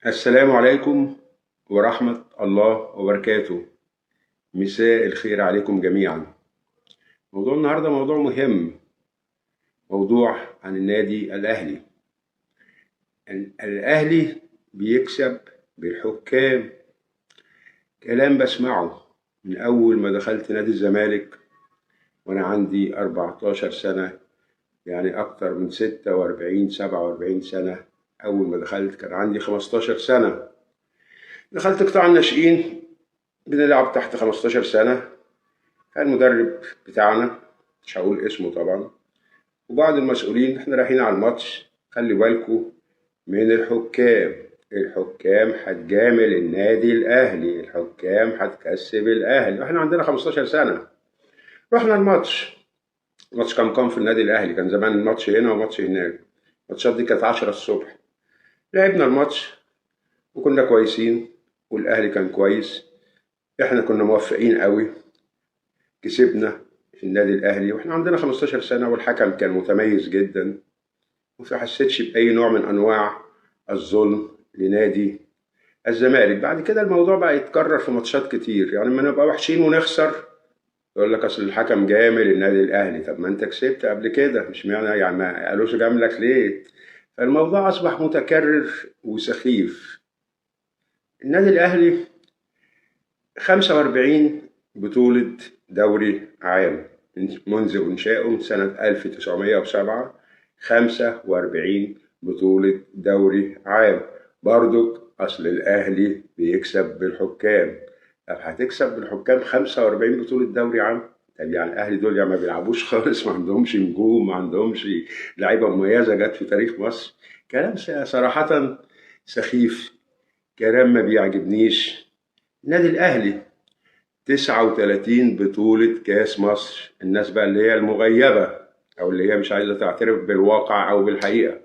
السلام عليكم ورحمة الله وبركاته. مساء الخير عليكم جميعا. موضوع النهاردة موضوع مهم، موضوع عن النادي الأهلي. الأهلي بيكسب بالحكام. كلام بسمعه من أول ما دخلت نادي الزمالك وأنا عندي 14 سنة، يعني أكتر من 46 47 سنة. أول ما دخلت كان عندي 15 سنة. دخلت قطاع الناشئين، بنلعب تحت 15 سنة. كان المدرب بتاعنا مش هقول اسمه طبعا، وبعض المسؤولين احنا رايحين على الماتش، خلي بالكوا من الحكام. الحكام هتجامل النادي الاهلي، الحكام هتكسب الاهلي. احنا عندنا 15 سنة. رحنا الماتش. الماتش كان في النادي الاهلي، كان زمان الماتش هنا وماتش هناك. الماتشات دي كانت 10 الصبح. لعبنا الماتش وكنا كويسين، والاهلي كان كويس. احنا كنا موفقين قوي، كسبنا في النادي الاهلي واحنا عندنا 15 سنه، والحكم كان متميز جدا. وما حسيتش باي نوع من انواع الظلم لنادي الزمالك. بعد كده الموضوع بقى يتكرر في ماتشات كتير، يعني لما نبقى وحشين ونخسر يقول لك اصل الحكم جامل النادي الاهلي. طب ما انت كسبت قبل كده، مش معنى يعني ما قالوش جاملك ليه؟ فالموضوع اصبح متكرر وسخيف. النادي الاهلي 45 بطولة دوري عام منذ إنشائه من سنة 1907. 45 بطولة دوري عام. برضك أصل الأهلي بيكسب بالحكام. طب هتكسب بالحكام 45 بطولة دوري عام؟ طب يعني الأهلي دول يعني ما بيلعبوش خالص، ما عندهمش نجوم، ما عندهمش لعيبة مميزة جت في تاريخ مصر. كلام صراحة سخيف، كلام ما بيعجبنيش. النادي الأهلي 39 بطولة كاس مصر. الناس بقى اللي هي المغيبة أو اللي هي مش عايزة تعترف بالواقع أو بالحقيقة،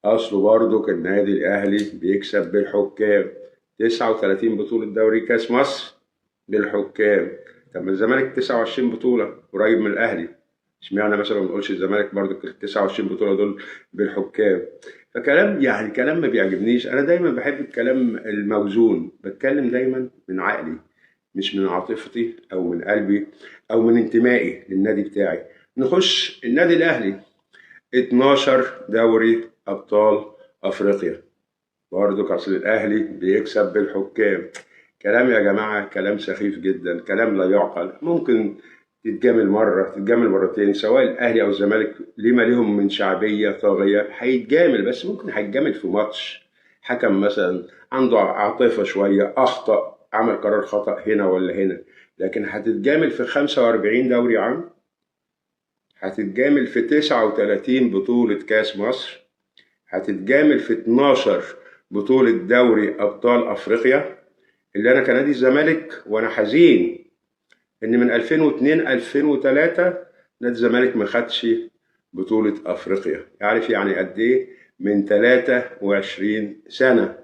أصله برضه كان النادي الأهلي بيكسب بالحكام. 39 بطولة دوري كاس مصر بالحكام. طب ما الزمالك 29 بطولة قريب من الأهلي، اشمعنى مثلا ما نقولش الزمالك برضه ال 29 بطولة دول بالحكام؟ فكلام يعني كلام ما بيعجبنيش. أنا دايما بحب الكلام الموزون، بتكلم دايما من عقلي مش من عاطفتي او من قلبي او من انتمائي للنادي بتاعي. نخش النادي الاهلي 12 دوري ابطال افريقيا، برضه اصل الاهلي بيكسب بالحكام. كلام يا جماعه، كلام سخيف جدا، كلام لا يعقل. ممكن تتجامل مره، تتجامل مرتين، سواء الاهلي او الزمالك لما ليهم من شعبيه طاغيه هيتجامل، بس ممكن هيتجامل في ماتش حكم مثلا عنده عاطفه شويه، اخطا، عمل قرار خطا هنا ولا هنا. لكن هتتجامل في 45 دوري عام، هتتجامل في 39 بطوله كاس مصر، هتتجامل في 12 بطولة دوري أبطال أفريقيا. اللي أنا كنادي الزمالك وأنا حزين إن من 2002 2003 نادي الزمالك ما خدش بطولة أفريقيا. عارف يعني قد إيه؟ من 23 سنة.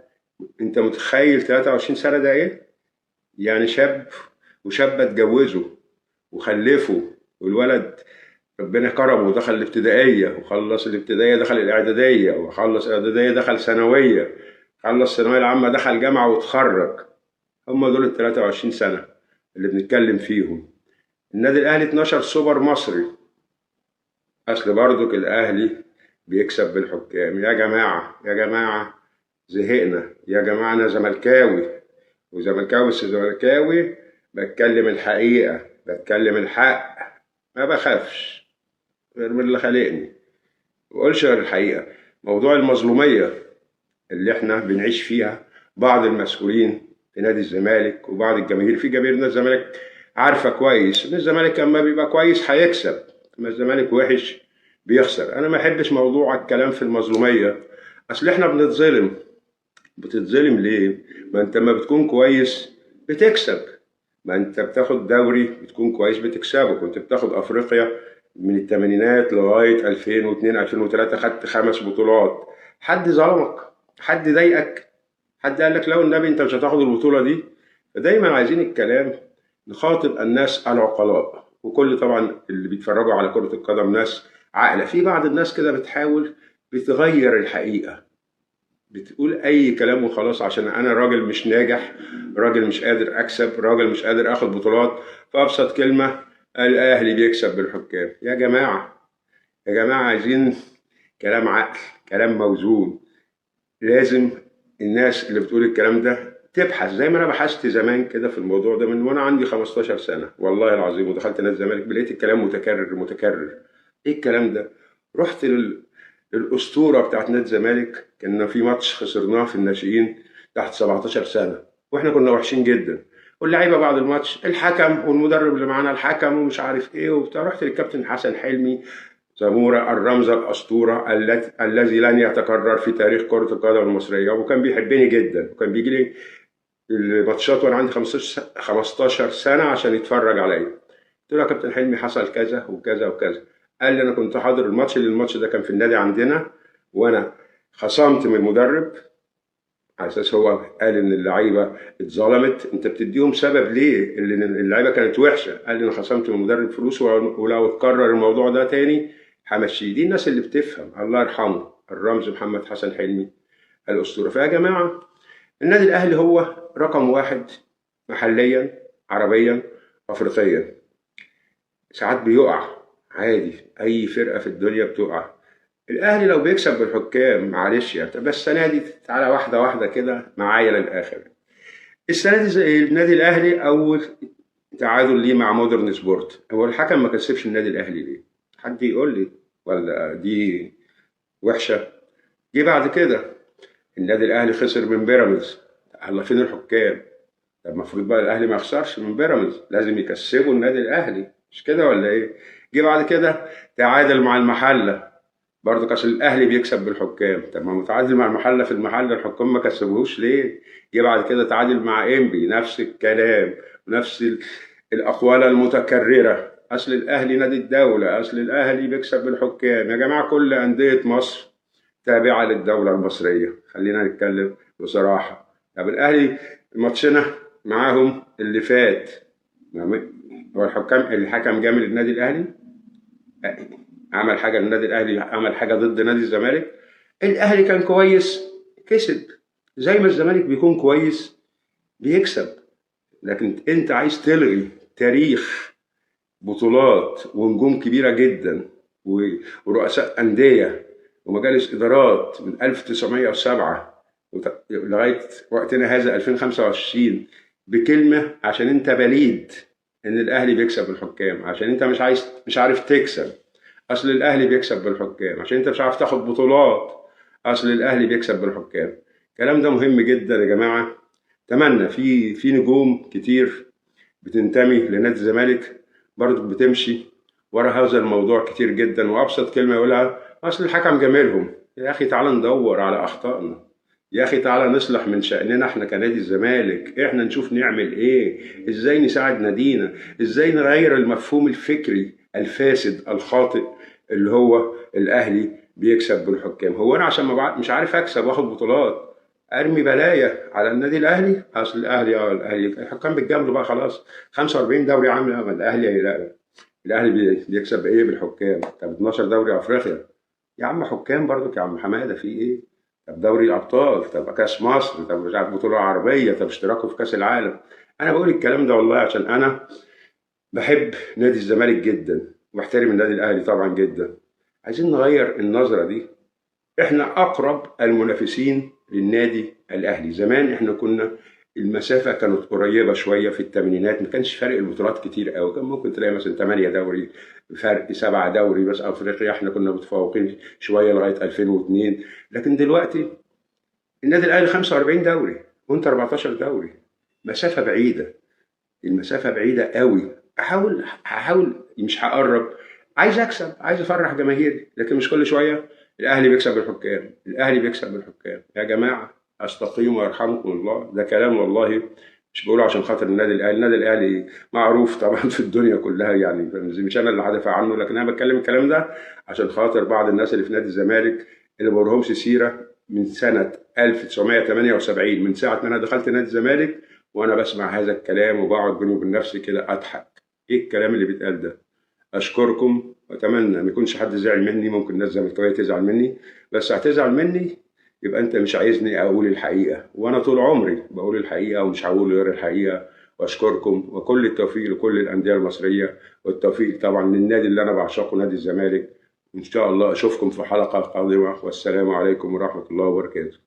أنت متخيل 23 سنة ده إيه؟ يعني شاب وشابة اتجوزوا وخلفوا، والولد ربنا كرمه ودخل الابتدائية وخلص الابتدائية دخل الإعدادية وخلص الإعدادية دخل ثانوية، خلص الثانوية العامة دخل جامعة واتخرج. هم دول ال 23 سنة اللي بنتكلم فيهم. النادي الأهلي 12 سوبر مصري. أصل برضك الأهلي بيكسب بالحكام. يا جماعة يا جماعة زهقنا يا جماعة. أنا زملكاوي وزملكاوي، بس زملكاوي بتكلم الحقيقة، بتكلم الحق، ما بخافش غير من اللي خلقني، وقولش غير الحقيقة. موضوع المظلومية اللي احنا بنعيش فيها، بعض المسؤولين في نادي الزمالك وبعض الجماهير في جماهير نادي الزمالك عارفة كويس ان الزمالك لما بيبقى كويس هيكسب، لما الزمالك وحش بيخسر. انا ما احبش موضوع الكلام في المظلومية. اصل احنا بنتظلم. بتتظلم ليه؟ ما انت لما بتكون كويس بتكسب. ما انت بتاخد دوري بتكون كويس بتكسبه. كنت بتاخد افريقيا من الثمانينات لغايه 2002 2003، خدت 5 بطولات. حد ظلمك؟ حد ضايقك؟ حد قال لك لو النبي انت مش هتاخد البطوله دي؟ فدايما عايزين الكلام نخاطب الناس العقلاء، وكل طبعا اللي بيتفرجوا على كره القدم ناس عاقله. في بعض الناس كده بتحاول بتغير الحقيقه، بتقول اي كلام وخلاص عشان انا راجل مش ناجح، راجل مش قادر اكسب، راجل مش قادر اخد بطولات. فابسط كلمه، الاهلي بيكسب بالحكام. يا جماعه، يا جماعه، عايزين كلام عقل، كلام موزون. لازم الناس اللي بتقول الكلام ده تبحث زي ما انا بحثت زمان كده في الموضوع ده من وانا عندي 15 سنه والله العظيم، ودخلت نادي الزمالك لقيت الكلام متكرر متكرر. ايه الكلام ده؟ رحت للاسطوره بتاعت نادي الزمالك، كنا في ماتش خسرناه في الناشئين تحت 17 سنه واحنا كنا وحشين جدا، واللعيبه بعد الماتش الحكم والمدرب اللي معانا الحكم ومش عارف ايه وبتاع. رحت للكابتن حسن حلمي زمورة الرمز الأسطورة الذي لن يتكرر في تاريخ كرة القدم المصرية، وكان بيحبني جدا وكان بيجي لي الماتشات وأنا عندي 15 سنة عشان يتفرج عليا. قلت له يا كابتن حلمي حصل كذا وكذا وكذا. قال لي أنا كنت حاضر الماتش، اللي الماتش ده كان في النادي عندنا، وأنا خصمت من المدرب على اساس هو قال ان اللعيبه اتظلمت. انت بتديهم سبب ليه؟ اللعيبه كانت وحشه. قال لي انا خصمت من المدرب فلوس، ولو اتكرر الموضوع ده تاني همشيه. دي الناس اللي بتفهم. الله يرحمه الرمز محمد حسن حلمي الاسطوره. فيا جماعه، النادي الاهلي هو رقم واحد محليا، عربيا، افريقيا. ساعات بيقع عادي، اي فرقه في الدنيا بتقع. الاهلي لو بيكسب بالحكام معلش يعني، بس السنه دي تعالى واحده واحده كده معايا للاخر. السنه دي زي النادي الاهلي اول تعادل ليه مع مودرن سبورت، هو الحكم ما كسبش النادي الاهلي ليه؟ حد يقول لي؟ ولا دي وحشه؟ جه بعد كده النادي الاهلي خسر من بيراميدز. الله، فين الحكام؟ طب المفروض بقى الاهلي ما يخسرش من بيراميدز، لازم يكسبوا النادي الاهلي، مش كده ولا ايه؟ جه بعد كده تعادل مع المحله، برضه كاس الاهلي بيكسب بالحكام. طب ما متعادل مع المحله في المحله، الحكام ما كسبوهوش ليه؟ جه بعد كده تعادل مع انبي، نفس الكلام ونفس الاقوال المتكرره. اصل الاهلي نادي الدوله، اصل الاهلي بيكسب بالحكام. يا جماعه، كل انديه مصر تابعه للدوله المصريه، خلينا نتكلم بصراحه. طب الاهلي ماتشنا معاهم اللي فات، هو الحكم جامل النادي الاهلي؟ عمل حاجه للنادي الاهلي؟ عمل حاجه ضد نادي الزمالك؟ الاهلي كان كويس كسب، زي ما الزمالك بيكون كويس بيكسب. لكن انت عايز تلغي تاريخ بطولات ونجوم كبيره جدا ورؤساء انديه ومجالس ادارات من 1907 لغايه وقتنا هذا 2025 بكلمه عشان انت بليد ان الاهلي بيكسب الحكام، عشان انت مش عارف تكسب. اصل الاهلي بيكسب بالحكام، عشان انت مش عارف تاخد بطولات. اصل الاهلي بيكسب بالحكام. الكلام ده مهم جدا يا جماعه. اتمنى في نجوم كتير بتنتمي لنادي الزمالك برضه بتمشي ورا هذا الموضوع كتير جدا، وابسط كلمه يقولها اصل الحكم جاملهم. يا اخي تعالى ندور على اخطائنا، يا اخي تعالى نصلح من شأننا احنا كنادي الزمالك، احنا نشوف نعمل ايه، ازاي نساعد نادينا، ازاي نغير المفهوم الفكري الفاسد الخاطئ اللي هو الاهلي بيكسب بالحكام. هو انا عشان مش عارف اكسب واخد بطولات ارمي بلايا على النادي الاهلي؟ اصل الاهلي الاهلي الحكام بيتجاملوا بقى خلاص. 45 دوري عام، لا الاهلي لا، الاهلي بيكسب ايه بالحكام؟ طب 12 دوري افريقيا يا عم حكام برضك يا عم حماده، في ايه؟ طب دوري الابطال، طب كاس مصر، طب مش عارف بطوله عربيه، طب اشتراكه في كاس العالم. انا بقول الكلام ده والله عشان انا بحب نادي الزمالك جدا واحترم النادي الاهلي طبعا جدا. عايزين نغير النظره دي. احنا اقرب المنافسين للنادي الاهلي. زمان احنا كنا المسافه كانت قريبه شويه في الثمانينات، ما كانش فرق البطولات كتير قوي، كان ممكن تلاقي مثلا 8 دوري فرق 7 دوري بس. افريقيا احنا كنا متفوقين شويه لغايه 2002. لكن دلوقتي النادي الاهلي 45 دوري وانت 14 دوري، مسافه بعيده، المسافه بعيده قوي. هحاول مش هقرب، عايز اكسب، عايز افرح جماهيري، لكن مش كل شويه الاهلي بيكسب بالحكام، الاهلي بيكسب بالحكام. يا جماعه استقيموا ويرحمكم الله. ده كلام والله مش بقوله عشان خاطر النادي الاهلي. النادي الاهلي معروف طبعا في الدنيا كلها يعني، مش انا اللي هدافع عنه، لكن انا بتكلم الكلام ده عشان خاطر بعض الناس اللي في نادي الزمالك اللي ما لهمش سيره من سنه 1978، من ساعه ما انا دخلت نادي الزمالك وانا بسمع هذا الكلام وبقعد بيني وبين نفسي كده اضحك. ايه الكلام اللي بيتقال ده؟ اشكركم واتمنى ما يكونش حد زعل مني. ممكن الناس الزملكاويه تزعل مني، بس هتزعل مني يبقى أنت مش عايزني أقول الحقيقة، وأنا طول عمري بقول الحقيقة ومش هقول غير الحقيقة. وأشكركم، وكل التوفيق لكل الأندية المصرية، والتوفيق طبعا للنادي اللي أنا بعشقه نادي الزمالك. إن شاء الله أشوفكم في حلقة قادمة، والسلام عليكم ورحمة الله وبركاته.